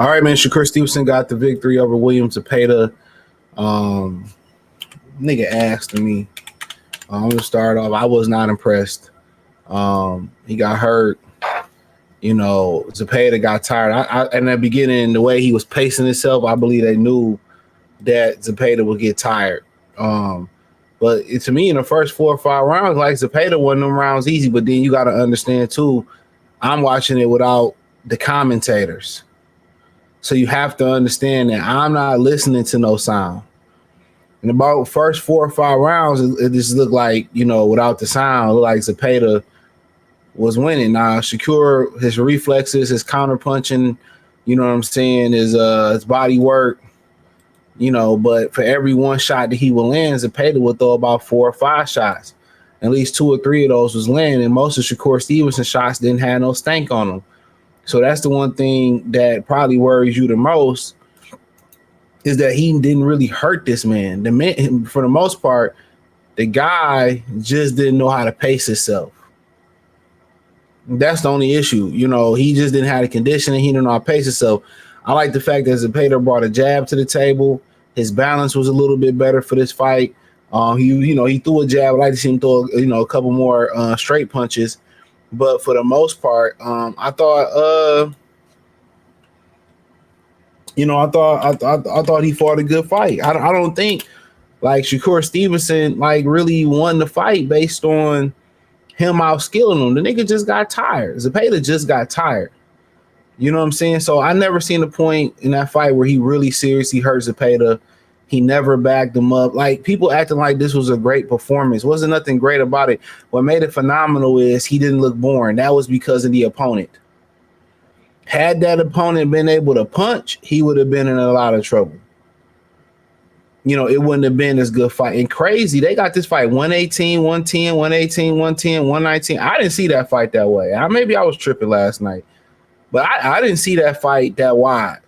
All right, man. Shakur Stevenson got the victory over William Zepeda. Um, Nigga asked me. I'm gonna start off. I was not impressed. He got hurt. Zepeda got tired. In the beginning, the way he was pacing himself, I believe they knew that Zepeda would get tired. But to me, in the first 4 or 5 rounds, like Zepeda won them rounds easy. But then you got to understand too, I'm watching it without the commentators. So you have to understand that I'm not listening to no sound. In about first 4 or 5 rounds, it just looked like, without the sound, it looked like Zepeda was winning. Now, Shakur, his reflexes, his counter punching, you know what I'm saying, his body work, but for every one shot that he would land, Zepeda would throw about 4 or 5 shots. At least 2 or 3 of those was landing, and most of Shakur Stevenson's shots didn't have no stank on them. So that's the one thing that probably worries you the most, is that he didn't really hurt this man. The man, for the most part, the guy just didn't know how to pace himself. That's the only issue. He just didn't have the conditioning. He didn't know how to pace himself. I like the fact that Zepeda brought a jab to the table. His balance was a little bit better for this fight. He threw a jab. I like to see him throw, a couple more straight punches. But for the most part, I thought he fought a good fight. I don't think like Shakur Stevenson really won the fight based on him outskilling him. The nigga just got tired. Zepeda just got tired. You know what I'm saying? So I never seen a point in that fight where he really seriously hurt Zepeda. He never backed him up. Like, people acting like this was a great performance. Wasn't nothing great about it. What made it phenomenal is he didn't look boring. That was because of the opponent. Had that opponent been able to punch, he would have been in a lot of trouble. It wouldn't have been as good fight. And crazy, they got this fight 118, 110, 118, 110, 119. I didn't see that fight that way. Maybe I was tripping last night. But I didn't see that fight that wide.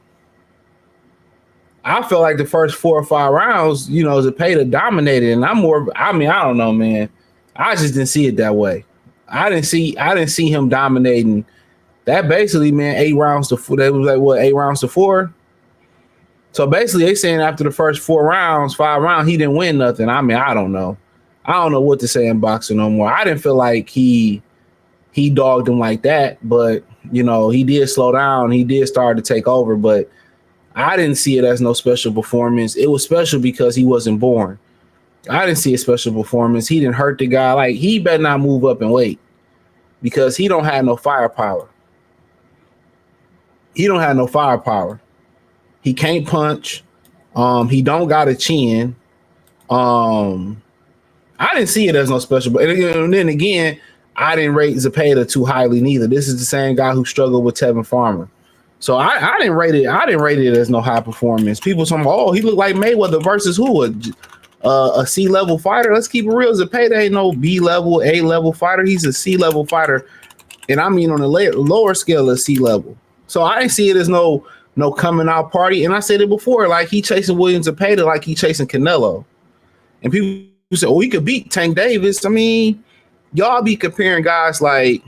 I felt like the first 4 or 5 rounds, Zepeda dominated, and I don't know, man. I just didn't see it that way. I didn't see him dominating. That basically, man, 8 rounds to 4. That was like what, 8 rounds to 4. So basically, they saying after the first 4 rounds, 5 rounds, he didn't win nothing. I don't know. I don't know what to say in boxing no more. I didn't feel like he dogged him like that, but he did slow down. He did start to take over, but I didn't see it as no special performance. It was special because he wasn't born. I didn't see a special performance. He didn't hurt the guy. Like, he better not move up and wait, because he don't have no firepower. He don't have no firepower. He can't punch. He don't got a chin. I didn't see it as no special. And then again, I didn't rate Zepeda too highly neither. This is the same guy who struggled with Tevin Farmer. So I didn't rate it. I didn't rate it as no high performance. People talking, oh, he looked like Mayweather versus who? A C-level fighter. Let's keep it real. Zepeda ain't no B-level, A-level fighter. He's a C-level fighter, and I mean on the lower scale of C-level. So I didn't see it as no coming out party. And I said it before, like, he chasing William Zepeda like he chasing Canelo. And people say, oh, he could beat Tank Davis. I mean, y'all be comparing guys like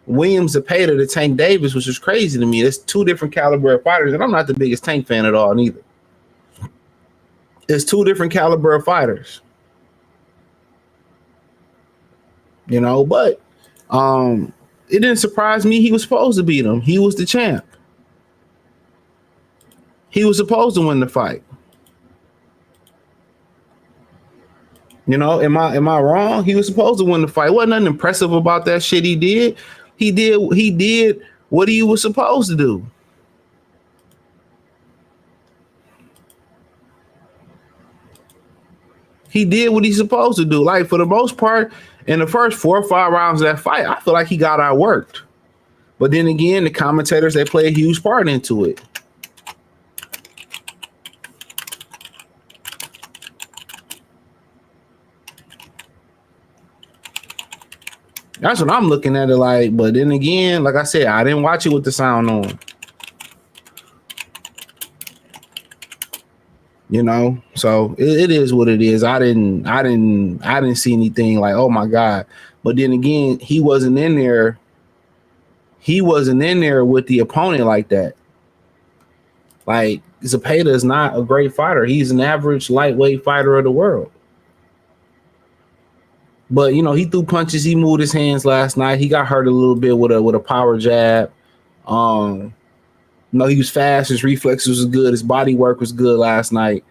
William Zepeda to Tank Davis, which is crazy to me. It's 2 different caliber of fighters, and I'm not the biggest Tank fan at all neither. It's 2 different caliber of fighters. But it didn't surprise me. He was supposed to beat him. He was the champ. He was supposed to win the fight. Am I wrong? He was supposed to win the fight. Wasn't nothing impressive about that shit he did. He did what he was supposed to do. He did what he's supposed to do. Like, for the most part, in the first 4 or 5 rounds of that fight, I feel like he got outworked. But then again, the commentators, they play a huge part into it. That's what I'm looking at it like. But then again, like I said, I didn't watch it with the sound on. So it is what it is. I didn't see anything like, oh my God. But then again, he wasn't in there with the opponent like that. Like Zepeda is not a great fighter. He's an average lightweight fighter of the world. But you know, he threw punches. He moved his hands last night. He got hurt a little bit with a power jab. No, he was fast. His reflexes was good. His body work was good last night.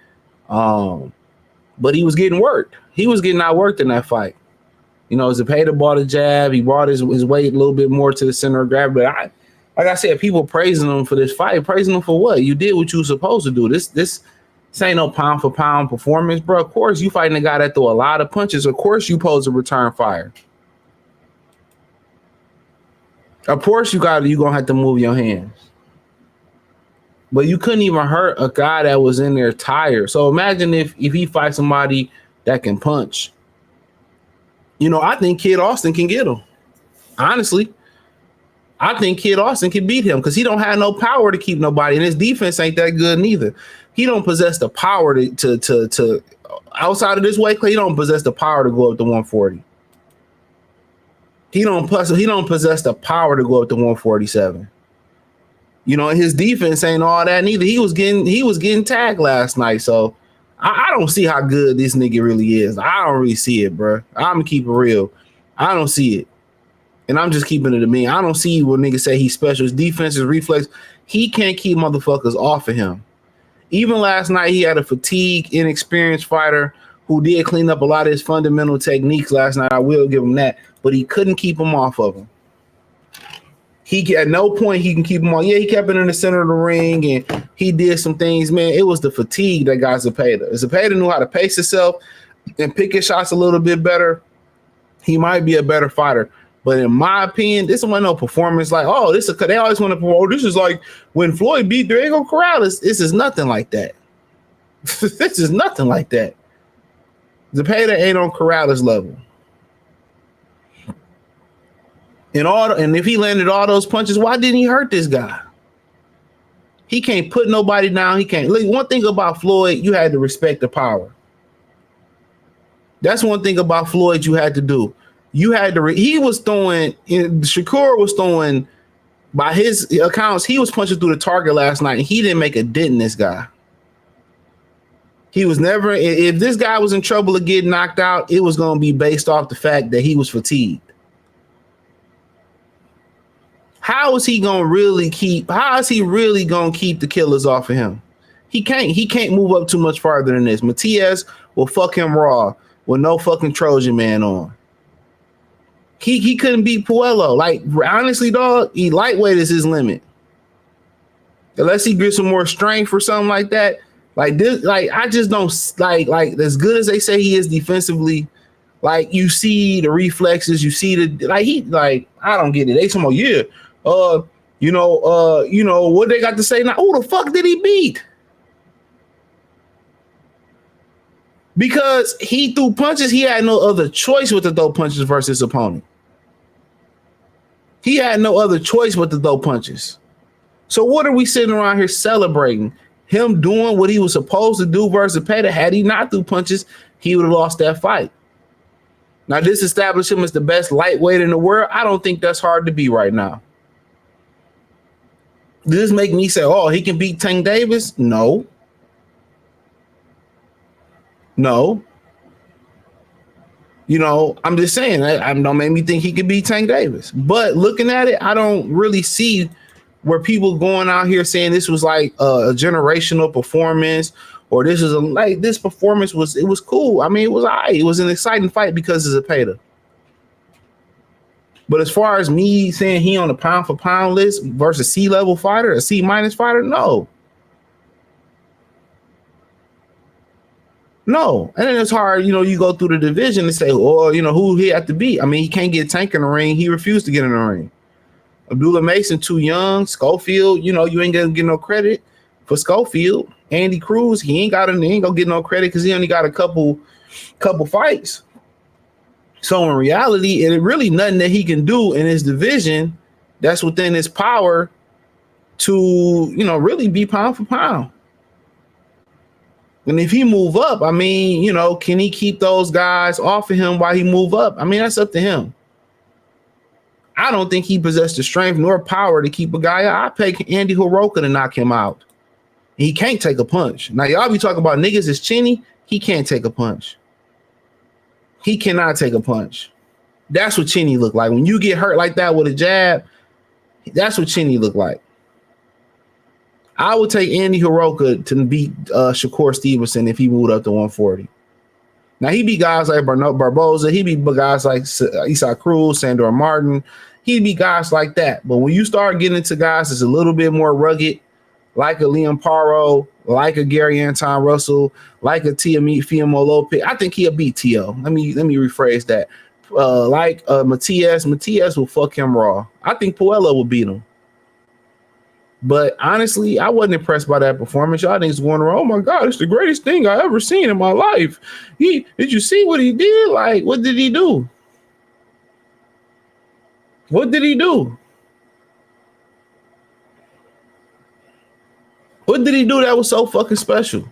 But he was getting worked. He was getting outworked in that fight. You know, Zepeda bought a jab. He brought his weight a little bit more to the center of gravity. But like I said, people praising him for this fight. Praising him for what? You did what you were supposed to do. This ain't no pound for pound performance, bro. Of course, you fighting a guy that threw a lot of punches. Of course, you supposed to return fire. Of course, you're gonna have to move your hands. But you couldn't even hurt a guy that was in there tired. So imagine if he fights somebody that can punch. You know, I think Kid Austin can get him. Honestly, I think Kid Austin can beat him because he don't have no power to keep nobody, and his defense ain't that good neither. He don't possess the power to outside of this weight class. He don't possess the power to go up to 140. He don't possess the power to go up to 147. You know, his defense ain't all that neither. He was getting tagged last night, so I don't see how good this nigga really is. I don't really see it, bro. I'm gonna keep it real. I don't see it, and I'm just keeping it to me. I don't see what niggas say he's special. His defense, his reflex, he can't keep motherfuckers off of him. Even last night, he had a fatigued, inexperienced fighter who did clean up a lot of his fundamental techniques last night. I will give him that, but he couldn't keep him off of him. He at no point he can keep him on. Yeah, he kept it in the center of the ring and he did some things, man. It was the fatigue that got Zepeda. If Zepeda knew how to pace himself and pick his shots a little bit better, he might be a better fighter. But in my opinion, this wasn't no performance like, oh, they always want to promote. This is like when Floyd beat Diego Corrales. This is nothing like that. This is nothing like that. Zepeda ain't on Corrales level. And if he landed all those punches, why didn't he hurt this guy? He can't put nobody down. He can't. Look, one thing about Floyd, you had to respect the power. That's one thing about Floyd you had to do. You had to. He was throwing. Shakur was throwing. By his accounts, he was punching through the target last night, and he didn't make a dent in this guy. He was never. If this guy was in trouble of getting knocked out, it was going to be based off the fact that he was fatigued. How is he gonna really keep? How is he really gonna keep the killers off of him? He can't. He can't move up too much farther than this. Matias will fuck him raw with no fucking Trojan man on. He couldn't beat Puello. Like honestly, dog, he lightweight is his limit. Unless he gets some more strength or something like that. Like this, like I just don't like as good as they say he is defensively. Like you see the reflexes, you see the I don't get it. They talking about you know what they got to say now. Who the fuck did he beat? Because he threw punches, he had no other choice but to throw punches versus his opponent. He had no other choice but to throw punches. So what are we sitting around here celebrating? Him doing what he was supposed to do versus Zepeda. Had he not threw punches, he would have lost that fight. Now, this established him as the best lightweight in the world. I don't think that's hard to be right now. Does this make me say, oh, he can beat Tank Davis? No. No. You know, I'm just saying, I don't make me think he could beat Tank Davis. But looking at it, I don't really see where people going out here saying this was like a generational performance or this is this performance was cool. I mean, it was all right. It was an exciting fight because of Zepeda. But as far as me saying he on the pound for pound list versus C-level fighter, a C- fighter, no. No. And then it's hard, you know, you go through the division and say, oh, you know, who he had to beat. I mean, he can't get Tank in the ring. He refused to get in the ring. Abdullah Mason, too young. Schofield, you know, you ain't gonna get no credit for Schofield. Andy Cruz, he ain't gonna get no credit because he only got a couple fights. So in reality, it really nothing that he can do in his division that's within his power to, you know, really be pound for pound. And if he move up, I mean, you know, can he keep those guys off of him while he move up? I mean, that's up to him. I don't think he possessed the strength nor power to keep a guy out. I pay Andy Hirooka to knock him out. He can't take a punch. Now, y'all be talking about niggas is chinny. He can't take a punch. He cannot take a punch. That's what chinny look like. When you get hurt like that with a jab, that's what chinny look like. I would take Andy Hiroka to beat Shakur Stevenson if he moved up to 140. Now, he beat guys like Barboza. He beat guys like Isaac Cruz, Sandor Martin. He beat guys like that. But when you start getting into guys that's a little bit more rugged, like a Liam Paro, like a Gary Anton Russell, like a Fiamo Lopez, I think he'll beat T.O. Let me rephrase that. Like Matias will fuck him raw. I think Puello will beat him. But honestly, I wasn't impressed by that performance. Y'all niggas going around, oh my God, it's the greatest thing I ever seen in my life. Did you see what he did? Like, what did he do? What did he do? What did he do that was so fucking special?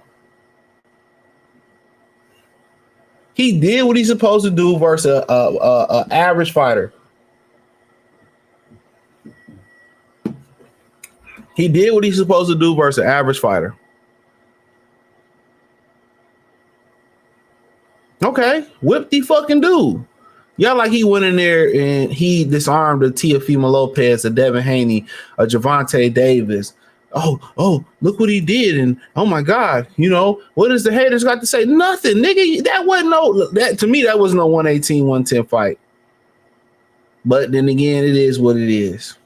He did what he's supposed to do versus a average fighter. He did what he's supposed to do versus an average fighter. Okay, whip the fucking dude. Y'all like he went in there and he disarmed a Teofimo Lopez, a Devin Haney, a Gervonta Davis. Oh, look what he did. And oh my God, you know, what does the haters got to say? Nothing, nigga. That wasn't to me, that was no 118, 110 fight. But then again, it is what it is.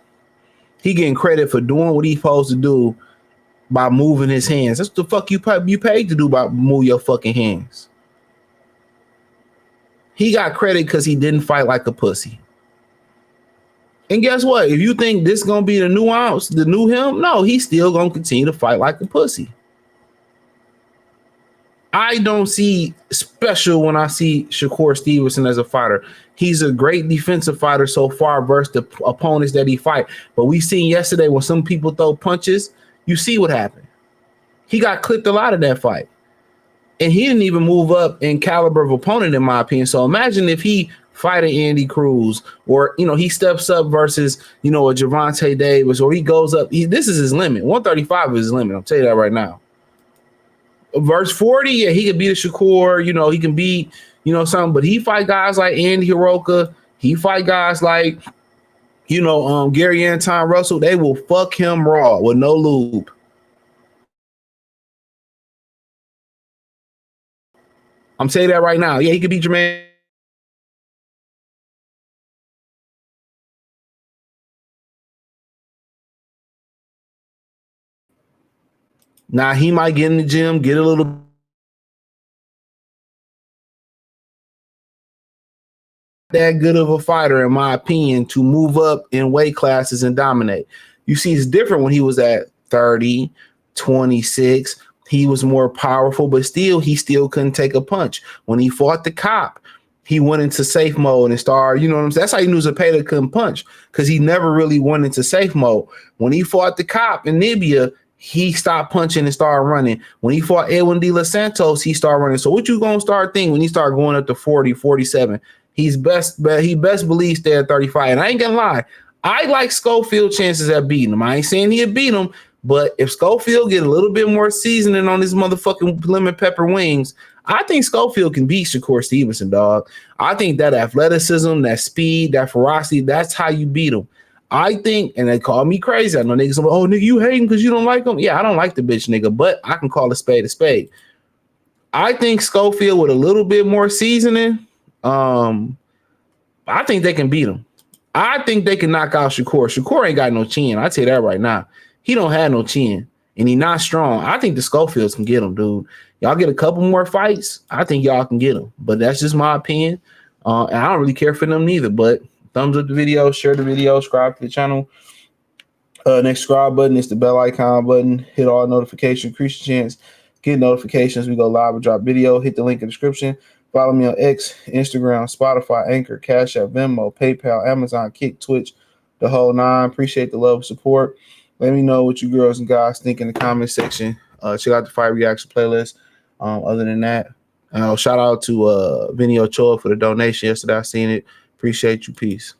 He getting credit for doing what he's supposed to do by moving his hands. That's what the fuck you paid to do by move your fucking hands. He got credit because he didn't fight like a pussy. And guess what? If you think this is going to be the nuance, the new him, no, he's still going to continue to fight like a pussy. I don't see special when I see Shakur Stevenson as a fighter. He's a great defensive fighter so far versus the opponents that he fight. But we seen yesterday when some people throw punches, you see what happened. He got clipped a lot of that fight. And he didn't even move up in caliber of opponent, in my opinion. So imagine if he fight an Andy Cruz or, you know, he steps up versus, you know, a Gervonta Davis, or he goes up. This is his limit. 135 is his limit. I'll tell you that right now. Verse 40, yeah, he could beat a Shakur, you know, he can beat, you know, something, but he fight guys like Andy Hiroka, he fight guys like, you know, Gary Anton Russell, they will fuck him raw with no lube. I'm saying that right now. Yeah, he could beat Jermaine. Now he might get in the gym, get a little that good of a fighter, in my opinion, to move up in weight classes and dominate. You see, it's different when he was at 30, 26. He was more powerful, but he still couldn't take a punch. When he fought the cop, he went into safe mode and started, you know what I'm saying? That's how you knew Zepeda couldn't punch, because he never really went into safe mode. When he fought the cop in Nibia, he stopped punching and started running. When he fought Edwin De Los Santos, he started running. So what you going to start thinking when he start going up to 40, 47? He best believes they're at 35. And I ain't gonna lie, I like Schofield chances at beating him. I ain't saying he'll beat him, but if Schofield get a little bit more seasoning on his motherfucking lemon pepper wings, I think Schofield can beat Shakur Stevenson, dog. I think that athleticism, that speed, that ferocity, that's how you beat him. I think, and they call me crazy. I know niggas are like, oh, nigga, you hating because you don't like him? Yeah, I don't like the bitch, nigga, but I can call a spade a spade. I think Schofield with a little bit more seasoning, I think they can beat him. I think they can knock out Shakur. Shakur ain't got no chin. I tell you that right now. He don't have no chin, and he not strong. I think the Schofields can get him, dude. Y'all get a couple more fights, I think y'all can get him. But that's just my opinion. And I don't really care for them neither. But thumbs up the video, share the video, subscribe to the channel. Next subscribe button is the bell icon button. Hit all notifications, increase your chance. Get notifications. We go live and drop video. Hit the link in the description. Follow me on X, Instagram, Spotify, Anchor, Cash App, Venmo, PayPal, Amazon, Kick, Twitch, the whole nine. Appreciate the love and support. Let me know what you girls and guys think in the comment section. Check out the Fight Reaction playlist. Other than that, shout out to Vinny Ochoa for the donation yesterday. I seen it. Appreciate you. Peace.